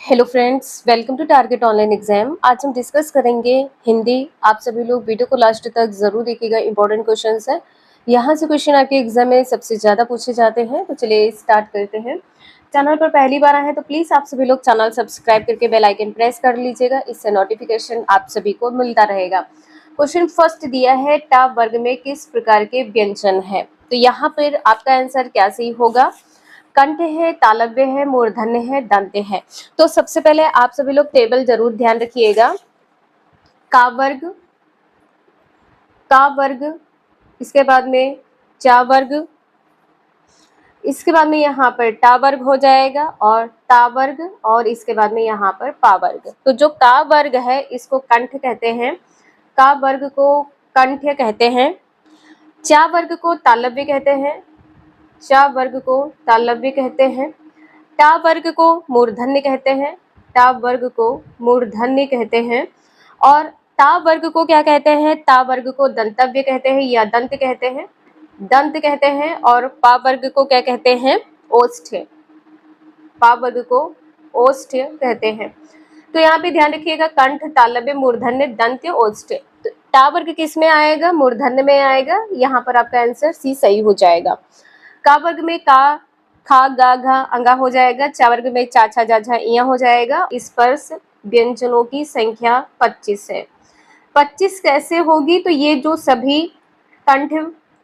Hello friends, welcome to target online exam. आज हम discuss करेंगे हिंदी। आप सभी लोग वीडियो को लास्ट तक जरूर देखिएगा, इंपॉर्टेंट क्वेश्चंस है। यहाँ से क्वेश्चन आपके एग्जाम में सबसे ज़्यादा पूछे जाते हैं। तो चलिए स्टार्ट करते हैं। चैनल पर पहली बार आए हैं तो प्लीज़ आप सभी लोग चैनल सब्सक्राइब करके बेल आइकन प्रेस कर लीजिएगा, इससे नोटिफिकेशन आप सभी को मिलता रहेगा। क्वेश्चन फर्स्ट दिया है, टा वर्ग में किस प्रकार के व्यंजन है। तो यहाँ पर आपका आंसर क्या सही होगा। कंठ है, तालव्य है, मूर्धन्य है, दंत्य है। तो सबसे पहले आप सभी लोग टेबल जरूर ध्यान रखिएगा। का वर्ग, का वर्ग, इसके बाद में चा वर्ग, इसके बाद में यहाँ पर टा वर्ग हो जाएगा और ता वर्ग, और इसके बाद में यहाँ पर पा वर्ग। तो जो का वर्ग है इसको कंठ कहते हैं, का वर्ग को कंठ्य कहते हैं, चा वर्ग को तालव्य कहते हैं, चा वर्ग को तालव्य कहते हैं, टा वर्ग को मूर्धन्य कहते हैं, टा वर्ग को मूर्धन्य कहते हैं, और ता वर्ग को क्या कहते हैं, ता वर्ग को दंतव्य कहते हैं या दंत कहते हैं, दंत कहते हैं, और पा वर्ग को क्या कहते हैं, ओष्ठ्य, पा वर्ग को ओष्ठ्य कहते हैं। तो यहाँ पे ध्यान रखिएगा, कंठ, तालव्य, मूर्धन्य, दंत्य, ओष्ठ्य। तो टा वर्ग किस में आएगा, मूर्धन्य में आएगा। यहाँ पर आपका आंसर सी सही हो जाएगा। का वर्ग में का, खा, गा, घा, अंगा हो जाएगा। चा वर्ग में चा, छा, जा, झा, इया हो जाएगा। स्पर्श व्यंजनों की संख्या 25 है। 25 कैसे होगी, तो ये जो सभी कंठ,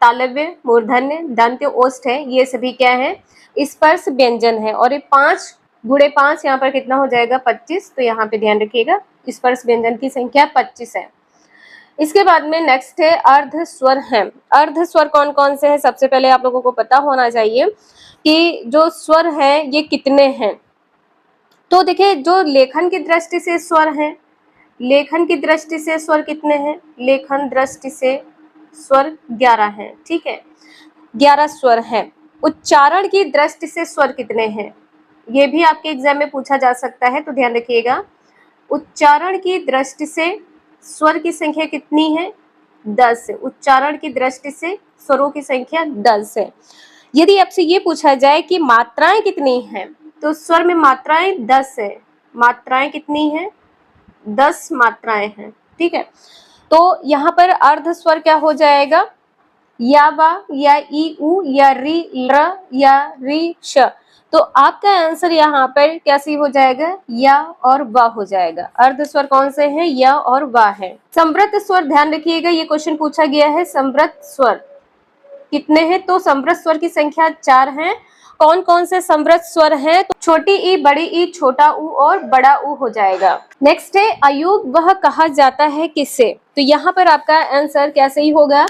तालव्य, मूर्धन्य, दंत्य, ओष्ठ है, ये सभी क्या है, स्पर्श व्यंजन है। और ये 5 गुणे 5 यहाँ पर कितना हो जाएगा, 25। तो यहाँ पे ध्यान रखिएगा, स्पर्श व्यंजन की संख्या 25 है। इसके बाद में नेक्स्ट है अर्ध स्वर है। अर्ध स्वर कौन कौन से हैं, सबसे पहले आप लोगों को पता होना चाहिए कि जो स्वर है ये कितने हैं। तो देखिए, जो लेखन की दृष्टि से स्वर हैं, लेखन की दृष्टि से स्वर कितने हैं, लेखन दृष्टि से स्वर 11 हैं। ठीक है, 11 स्वर हैं। उच्चारण की दृष्टि से स्वर कितने हैं, ये भी आपके एग्जाम में पूछा जा सकता है, तो ध्यान रखिएगा। उच्चारण की दृष्टि से स्वर की संख्या कितनी है, 10 है। उच्चारण की दृष्टि से स्वरों की संख्या 10 है। यदि आपसे ये पूछा जाए कि मात्राएं कितनी हैं, तो स्वर में मात्राएं 10 है। मात्राएं कितनी हैं, 10 मात्राएं हैं। ठीक है, तो यहाँ पर अर्ध स्वर क्या हो जाएगा, या वा, या ई उ, या री ल, या री श। तो आपका आंसर यहाँ पर कैसी हो जाएगा, या और वा हो जाएगा। अर्ध स्वर कौन से हैं, या और वा है। समवृत स्वर ध्यान रखिएगा, ये क्वेश्चन पूछा गया है, समवृत स्वर कितने हैं, तो समवृत स्वर की संख्या 4 है। कौन कौन से समवृत स्वर हैं, तो छोटी ई, बड़ी ई, छोटा ऊ और बड़ा ऊ हो जाएगा। नेक्स्ट है अयोग वह कहा जाता है किससे। तो यहाँ पर आपका आंसर क्या सही होगा,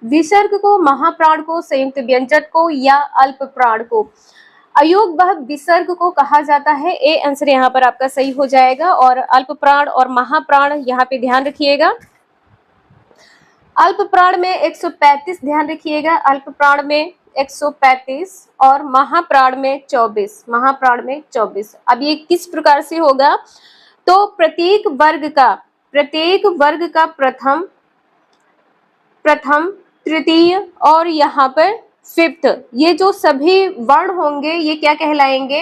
विसर्ग को, महाप्राण को, संयुक्त व्यंजक को, या अल्प प्राण को। अयोग वह विसर्ग को कहा जाता है, ए आंसर यहाँ पर आपका सही हो जाएगा। और अल्प प्राण और महाप्राण यहाँ पे ध्यान रखिएगा। अल्प प्राण में 135 ध्यान रखिएगा, अल्प प्राण में 135 और महाप्राण में 24, महाप्राण में 24। अब ये किस प्रकार से होगा, तो प्रत्येक वर्ग का प्रथम, तृतीय और यहाँ पर फिफ्थ, ये जो सभी वर्ण होंगे ये क्या कहलाएंगे,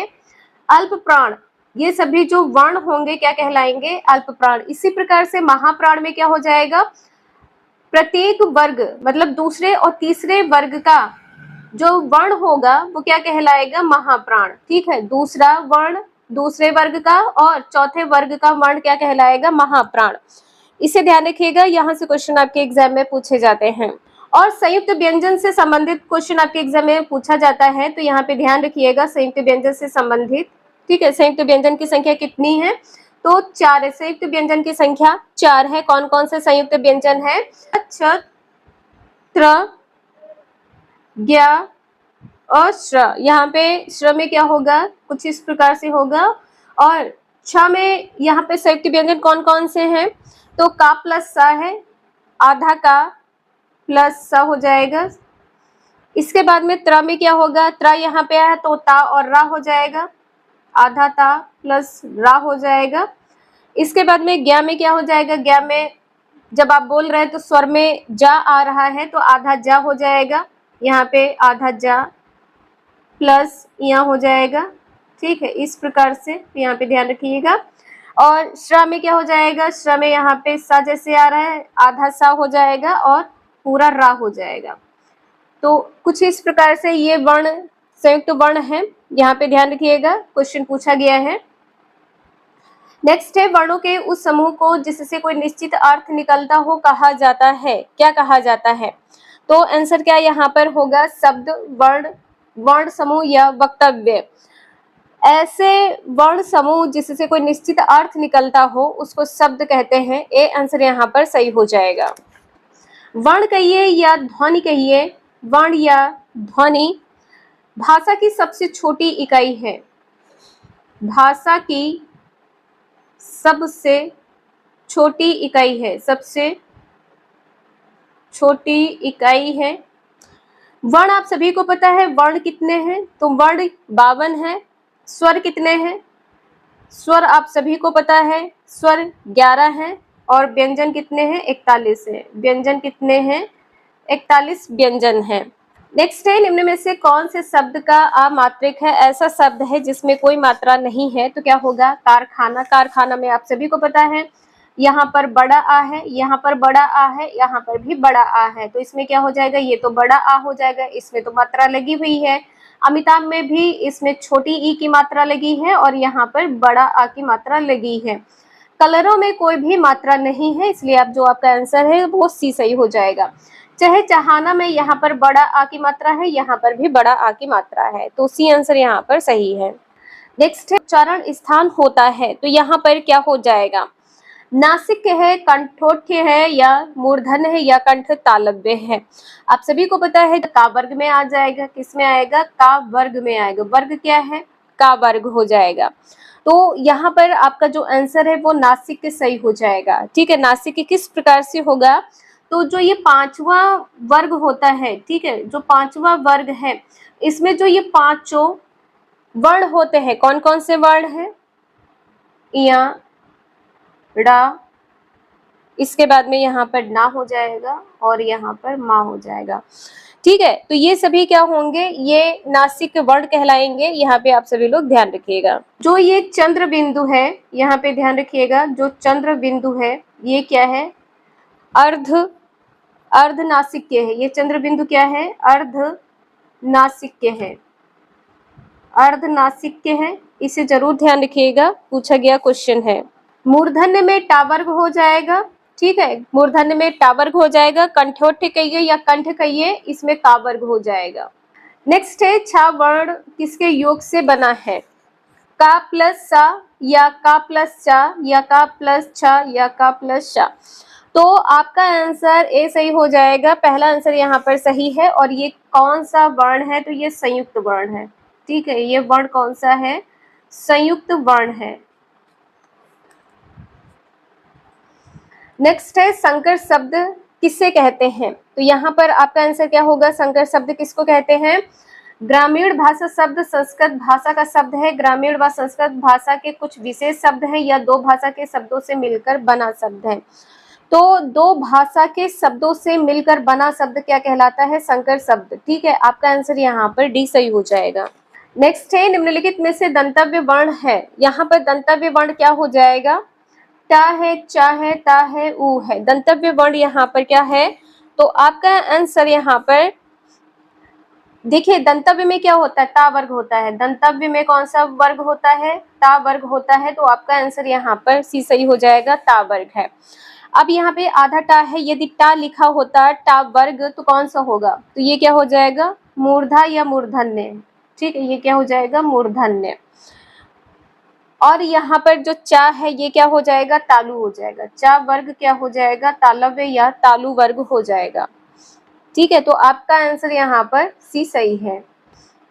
अल्प प्राण। ये सभी जो वर्ण होंगे क्या कहलाएंगे, अल्प प्राण। इसी प्रकार से महाप्राण में क्या हो जाएगा, प्रत्येक वर्ग मतलब दूसरे और तीसरे वर्ग का जो वर्ण होगा वो क्या कहलाएगा, महाप्राण। ठीक है, दूसरा वर्ण दूसरे वर्ग का और चौथे वर्ग का वर्ण क्या कहलाएगा, महाप्राण। इसे ध्यान रखिएगा, यहाँ से क्वेश्चन आपके एग्जाम में पूछे जाते हैं। और संयुक्त व्यंजन से संबंधित क्वेश्चन आपके एग्जाम में पूछा जाता है, तो यहाँ पे ध्यान रखिएगा संयुक्त व्यंजन से संबंधित। ठीक है, संयुक्त व्यंजन की संख्या कितनी है, तो 4 है। संयुक्त व्यंजन की संख्या 4 है। कौन कौन से संयुक्त व्यंजन है, छ, त्र, ज्ञ और श्र। यहाँ पे श्र में क्या होगा, कुछ इस प्रकार से होगा। और छ में यहाँ पे संयुक्त व्यंजन कौन कौन से हैं, तो का प्लस सा है, आधा का प्लस सा हो जाएगा। इसके बाद में त्र में क्या होगा, त्र यहाँ पे है तो ता और रा हो जाएगा, आधा ता प्लस रा हो जाएगा। इसके बाद में ज्ञ में क्या हो जाएगा, ज्ञ में जब आप बोल रहे हैं तो स्वर में जा आ रहा है तो आधा जा हो जाएगा, यहाँ पे आधा जा प्लस यहाँ हो जाएगा। ठीक है, इस प्रकार से यहाँ पे ध्यान रखिएगा। और श्र में क्या हो जाएगा, श्र में यहाँ पे सा जैसे आ रहा है, आधा सा हो जाएगा और पूरा रा हो जाएगा। तो कुछ इस प्रकार से ये वर्ण संयुक्त वर्ण है, यहाँ पे ध्यान रखिएगा, क्वेश्चन पूछा गया है। नेक्स्ट है, वर्णों के उस समूह को जिससे कोई निश्चित अर्थ निकलता हो कहा जाता है, क्या कहा जाता है? तो आंसर क्या यहाँ पर होगा, शब्द, वर्ण, वर्ण समूह या वक्तव्य। ऐसे वर्ण समूह जिससे कोई निश्चित अर्थ निकलता हो उसको शब्द कहते हैं। ए आंसर यहाँ पर सही हो जाएगा। वर्ण कहिए या ध्वनि कहिए, वर्ण या ध्वनि भाषा की सबसे छोटी इकाई है। भाषा की सबसे छोटी इकाई है, सबसे छोटी इकाई है। वर्ण आप सभी को पता है, वर्ण कितने हैं, तो वर्ण 52 है। स्वर कितने हैं, स्वर आप सभी को पता है, स्वर 11 हैं। और व्यंजन कितने हैं, 41 है। व्यंजन कितने हैं, 41 व्यंजन हैं। नेक्स्ट है, निम्न में से कौन से शब्द का अमात्रिक है? ऐसा शब्द है जिसमें कोई मात्रा नहीं है, तो क्या होगा, कारखाना। कारखाना में आप सभी को पता है, यहाँ पर बड़ा आ है, यहाँ पर बड़ा आ है, यहाँ पर भी बड़ा आ है, तो इसमें क्या हो जाएगा, ये तो बड़ा आ हो जाएगा, इसमें तो मात्रा लगी हुई है। अमिताभ में भी इसमें छोटी ई की मात्रा लगी है और यहाँ पर बड़ा आ की मात्रा लगी है। कलरों में कोई भी मात्रा नहीं है, इसलिए आप जो आपका आंसर है वो सी सही हो जाएगा। चाहे चहाना में यहाँ पर बड़ा आ की मात्रा है, यहाँ पर भी बड़ा आ की मात्रा है, तो सी आंसर यहाँ पर सही है। नेक्स्ट है, उच्चारण स्थान होता है, तो यहाँ पर क्या हो जाएगा, नासिक है, कंठोष्ठ है, या मूर्धन्य है, या कंठ तालव्य है। आप सभी को पता है का वर्ग में आ जाएगा, किस में आएगा, का वर्ग में आएगा। वर्ग क्या है, का वर्ग हो जाएगा। तो यहाँ पर आपका जो आंसर है वो नासिक सही हो जाएगा। ठीक है, नासिक किस प्रकार से होगा, तो जो ये पांचवा वर्ग होता है, ठीक है, जो पांचवा वर्ग है, इसमें जो ये पांचों वर्ण होते हैं, कौन कौन से वर्ण हैं, या ड़ा, इसके बाद में यहाँ पर ना हो जाएगा और यहाँ पर मा हो जाएगा। ठीक है, तो ये सभी क्या होंगे, ये नासिक वर्ण कहलाएंगे। यहाँ पे आप सभी लोग ध्यान रखिएगा। जो ये चंद्र बिंदु है, यहाँ पे ध्यान रखिएगा, जो चंद्र बिंदु है ये क्या है, अर्ध नासिक के है। ये चंद्र बिंदु क्या है, अर्ध नासिक के है, अर्ध नासिक के हैं, इसे जरूर ध्यान रखिएगा, पूछा गया क्वेश्चन है। मूर्धन्य में टावर्ग हो जाएगा, ठीक है, मूर्धन्य में टावर्ग हो जाएगा। कंठोष्ठ कहिए या कंठ कहिए, इसमें कावर्ग हो जाएगा। नेक्स्ट है, छा वर्ण किसके योग से बना है, का प्लस सा, या का प्लस चा, या का प्लस छा, या का प्लस शा। तो आपका आंसर ए सही हो जाएगा। पहला आंसर यहाँ पर सही है। और ये कौन सा वर्ण है, तो ये संयुक्त वर्ण है। ठीक है, ये वर्ण कौन सा है, संयुक्त वर्ण है। नेक्स्ट है, संकर शब्द किससे कहते हैं, तो यहाँ पर आपका आंसर क्या होगा, संकर शब्द किसको कहते हैं, ग्रामीण भाषा शब्द संस्कृत भाषा का शब्द है। ग्रामीण व संस्कृत भाषा के कुछ विशेष शब्द हैं, या दो भाषा के शब्दों से मिलकर बना शब्द है। तो दो भाषा के शब्दों से मिलकर बना शब्द क्या कहलाता है, संकर शब्द। ठीक है, आपका आंसर यहाँ पर डी सही हो जाएगा। नेक्स्ट है, निम्नलिखित में से दंतव्य वर्ण है, यहाँ पर दंतव्य वर्ण क्या हो जाएगा, टा है, चा है, ता है, ऊ है। दंतव्य वर्ण यहाँ पर क्या है, तो आपका आंसर यहाँ पर देखिए, दंतव्य में क्या होता है, टा वर्ग होता है। दंतव्य में कौन सा वर्ग होता है, टा वर्ग होता है। तो आपका आंसर यहाँ पर सी सही हो जाएगा, टा वर्ग है। अब यहाँ पे आधा टा है, यदि टा लिखा होता टा वर्ग तो कौन सा होगा, तो ये क्या हो जाएगा, मूर्धा या मूर्धन्य। ठीक है, ये क्या हो जाएगा, मूर्धन्य। और यहाँ पर जो चा है ये क्या हो जाएगा, तालु हो जाएगा। चा वर्ग क्या हो जाएगा, तालव्य या तालु वर्ग हो जाएगा। ठीक है, तो आपका आंसर यहाँ पर सी सही है।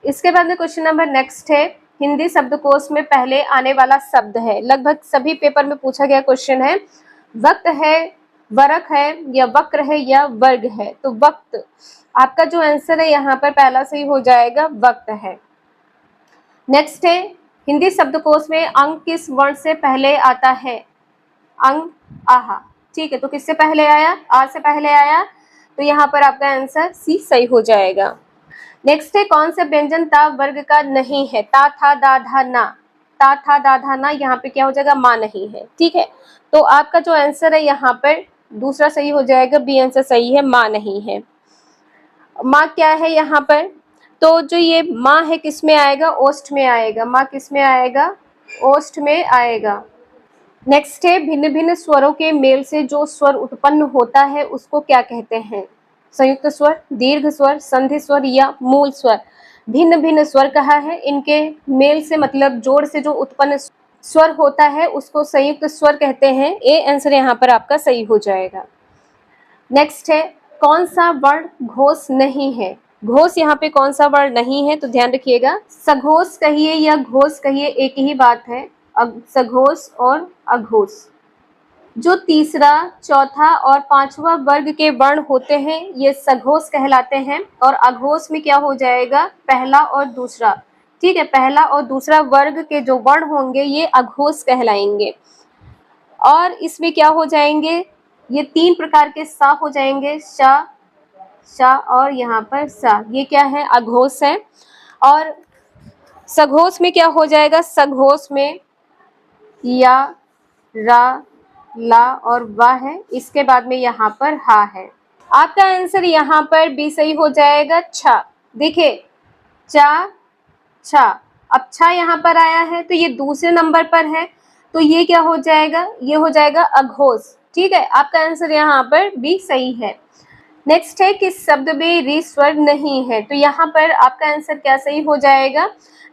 इसके बाद में क्वेश्चन नंबर नेक्स्ट है, हिंदी शब्दकोश में पहले आने वाला शब्द है, लगभग सभी पेपर में पूछा गया क्वेश्चन है। वक्त है, वरक है, या वक्र है, या वर्ग है। तो वक्त आपका जो आंसर है यहाँ पर पहला सही हो जाएगा, वक्त है। नेक्स्ट है, हिंदी शब्दकोश में अंग किस वर्ण से पहले आता है, अंग, आहा। ठीक है, तो किससे पहले आया, आ से पहले आया, तो यहाँ पर आपका आंसर सी सही हो जाएगा। नेक्स्ट है कौन सा व्यंजन ता वर्ग का नहीं है? ता था दा धा ना, ता था दा धा ना, यहाँ पे क्या हो जाएगा? माँ नहीं है। ठीक है, तो आपका जो आंसर है यहाँ पर दूसरा सही हो जाएगा, बी आंसर सही है, माँ नहीं है। माँ क्या है यहाँ पर? तो जो ये माँ है किस में आएगा? ओष्ठ में आएगा। माँ किस में आएगा? ओष्ठ में आएगा। नेक्स्ट है भिन्न भिन्न स्वरों के मेल से जो स्वर उत्पन्न होता है उसको क्या कहते हैं? संयुक्त स्वर, दीर्घ स्वर, संधि स्वर या मूल स्वर। भिन्न भिन्न स्वर कहा है, इनके मेल से मतलब जोड़ से जो उत्पन्न स्वर होता है उसको संयुक्त स्वर कहते हैं। ए आंसर यहाँ पर आपका सही हो जाएगा। नेक्स्ट है कौन सा वर्ण घोष नहीं है? घोष यहाँ पे कौन सा वर्ण नहीं है? तो ध्यान रखिएगा, सघोष कहिए या घोष कहिए एक ही बात है, सघोष और अघोष। जो तीसरा, चौथा और पांचवा वर्ग के वर्ण होते हैं ये सघोष कहलाते हैं, और अघोष में क्या हो जाएगा? पहला और दूसरा। ठीक है, पहला और दूसरा वर्ग के जो वर्ण होंगे ये अघोष कहलाएंगे। और इसमें क्या हो जाएंगे? ये तीन प्रकार के सा हो जाएंगे, शा, शा और यहाँ पर सा, ये क्या है? अघोष है। और सघोष में क्या हो जाएगा? सघोष में या, रा, ला और वा है, इसके बाद में यहाँ पर हा है। आपका आंसर यहाँ पर बी सही हो जाएगा, छा। देखिए चा, छा, अब छा यहाँ पर आया है तो ये दूसरे नंबर पर है, तो ये क्या हो जाएगा? ये हो जाएगा अघोष। ठीक है, आपका आंसर यहाँ पर बी सही है। नेक्स्ट है किस शब्द में री स्वर नहीं है? तो यहाँ पर आपका आंसर क्या सही हो जाएगा?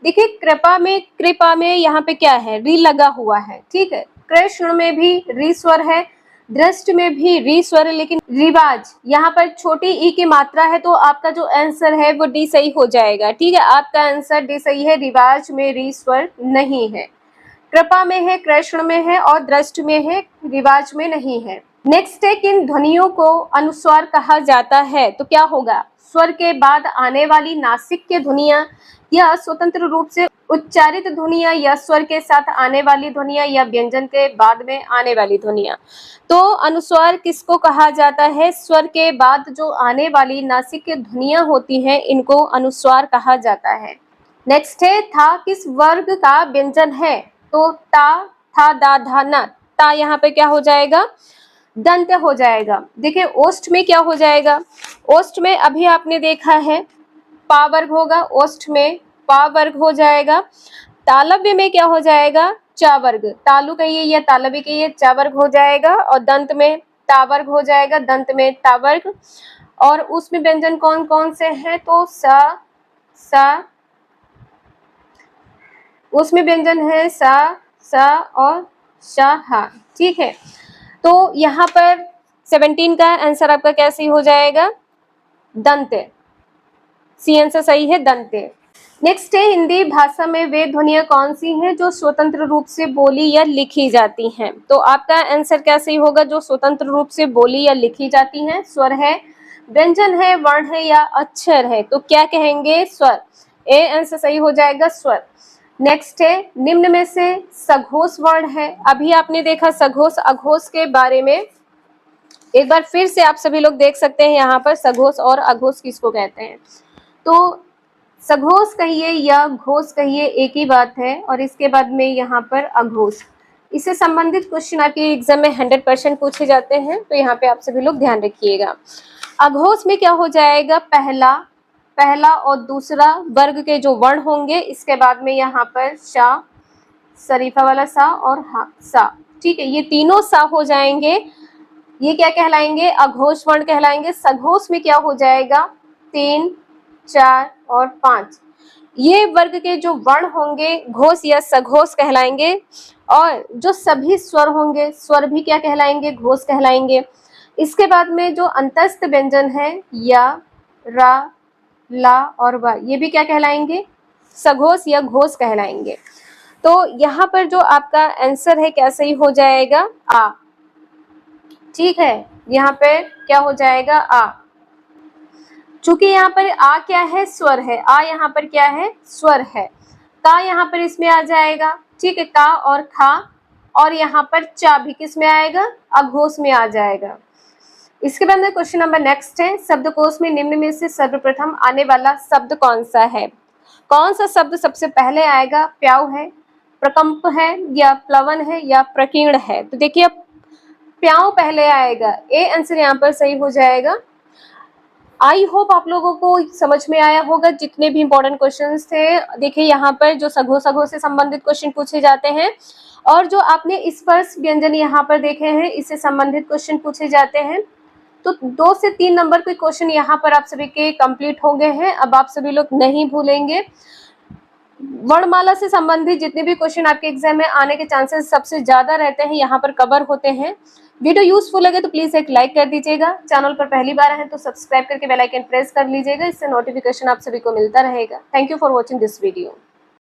देखिए कृपा में यहाँ पे क्या है? री लगा हुआ है। ठीक है, कृष्ण में भी री स्वर है, दृष्ट में भी री स्वर है, लेकिन रिवाज यहाँ पर छोटी ई की मात्रा है, तो आपका जो आंसर है वो डी सही हो जाएगा। ठीक है, आपका आंसर डी सही है, रिवाज में री स्वर नहीं है। कृपा में है, कृष्ण में है और दृष्ट में है, रिवाज में नहीं है। नेक्स्ट है किन ध्वनियों को अनुस्वार कहा जाता है? तो क्या होगा? स्वर के बाद आने वाली नासिक के ध्वनियां या स्वतंत्र रूप से उच्चारित ध्वनियां या स्वर के साथ आने वाली ध्वनियां या व्यंजन के बाद में आने वाली ध्वनियां। तो अनुस्वार किसको कहा जाता है? स्वर के बाद जो आने वाली नासिक की ध्वनियां होती हैं इनको अनुस्वार कहा जाता है। नेक्स्ट है था किस वर्ग का व्यंजन है? तो ता, था, दा, धा, ना, ता यहाँ पे क्या हो जाएगा? दंत हो जाएगा। देखिए ओष्ठ में क्या हो जाएगा? ओष्ठ में अभी आपने देखा है पा वर्ग होगा, ओष्ठ में पा वर्ग हो जाएगा। तालव्य में क्या हो जाएगा? चा वर्ग, तालु कहिए या तालव्य कहिए, चा वर्ग हो जाएगा। और दंत में ता वर्ग हो जाएगा, दंत में ता वर्ग। और उसमें व्यंजन कौन कौन से हैं? तो सा, सा, उसमें व्यंजन है सा, सा और शा, हा। ठीक है, तो यहाँ पर 17 का आंसर आपका कैसे हो जाएगा? दंत। सी आंसर सही है, दंत। नेक्स्ट है हिंदी भाषा में वे ध्वनियां कौन सी हैं जो स्वतंत्र रूप से बोली या लिखी जाती हैं? तो आपका आंसर कैसे होगा? जो स्वतंत्र रूप से बोली या लिखी जाती हैं, स्वर है, व्यंजन है, वर्ण है या अक्षर है, तो क्या कहेंगे? स्वर। ए आंसर सही हो जाएगा, स्वर। नेक्स्ट है निम्न में से सघोष वर्ण है। अभी आपने देखा सघोष अघोष के बारे में, एक बार फिर से आप सभी लोग देख सकते हैं यहाँ पर सघोष और अघोष किसको कहते हैं। तो सघोष कहिए या घोष कहिए एक ही बात है, और इसके बाद में यहाँ पर अघोष। इससे संबंधित क्वेश्चन आपके एग्जाम में 100% पूछे जाते हैं, तो यहाँ पे आप सभी लोग ध्यान रखिएगा। अघोष में क्या हो जाएगा? पहला और दूसरा वर्ग के जो वर्ण होंगे, इसके बाद में यहाँ पर शा, शरीफा वाला सा और हा, सा। ठीक है, ये तीनों सा हो जाएंगे, ये क्या कहलाएंगे? अघोष वर्ण कहलाएंगे। सघोष में क्या हो जाएगा? 3, 4 और 5, ये वर्ग के जो वर्ण होंगे घोष या सघोष कहलाएंगे। और जो सभी स्वर होंगे, स्वर भी क्या कहलाएंगे? घोष कहलाएंगे। इसके बाद में जो अंतस्थ व्यंजन है या, रा, ला और वा, ये भी क्या कहलाएंगे? सघोष या घोष कहलाएंगे। तो यहाँ पर जो आपका आंसर है क्या सही हो जाएगा? आ। ठीक है, यहाँ पे क्या हो जाएगा? आ। चूंकि यहाँ पर आ क्या है? स्वर है। आ यहाँ पर क्या है? स्वर है। का यहाँ पर इसमें आ जाएगा। ठीक है, का और खा, और यहाँ पर चा भी किस में आएगा? अघोष में आ जाएगा। इसके बाद में क्वेश्चन नंबर नेक्स्ट है, शब्दकोश में निम्न में से सर्वप्रथम आने वाला शब्द कौन सा है? कौन सा शब्द सबसे पहले आएगा? प्याऊ है, प्रकंप है, या प्लवन है, या प्रकीर्ण है? तो देखिए अब प्याऊ पहले आएगा, ए आंसर यहाँ पर सही हो जाएगा। आई होप आप लोगों को समझ में आया होगा जितने भी इंपॉर्टेंट क्वेश्चंस थे। देखिए यहाँ पर जो सघो सघो से संबंधित क्वेश्चन पूछे जाते हैं और जो आपने स्पर्श व्यंजन यहाँ पर देखे हैं इससे संबंधित क्वेश्चन पूछे जाते हैं। तो 2 से 3 नंबर के क्वेश्चन यहाँ पर आप सभी के कंप्लीट हो गए हैं। अब आप सभी लोग नहीं भूलेंगे, वर्णमाला से संबंधित जितने भी क्वेश्चन आपके एग्जाम में आने के चांसेस सबसे ज्यादा रहते हैं यहाँ पर कवर होते हैं। वीडियो यूजफुल लगे तो प्लीज एक लाइक कर दीजिएगा। चैनल पर पहली बार है तो सब्सक्राइब करके बेल आइकन प्रेस कर लीजिएगा, इससे नोटिफिकेशन आप सभी को मिलता रहेगा। Thank you for watching this video.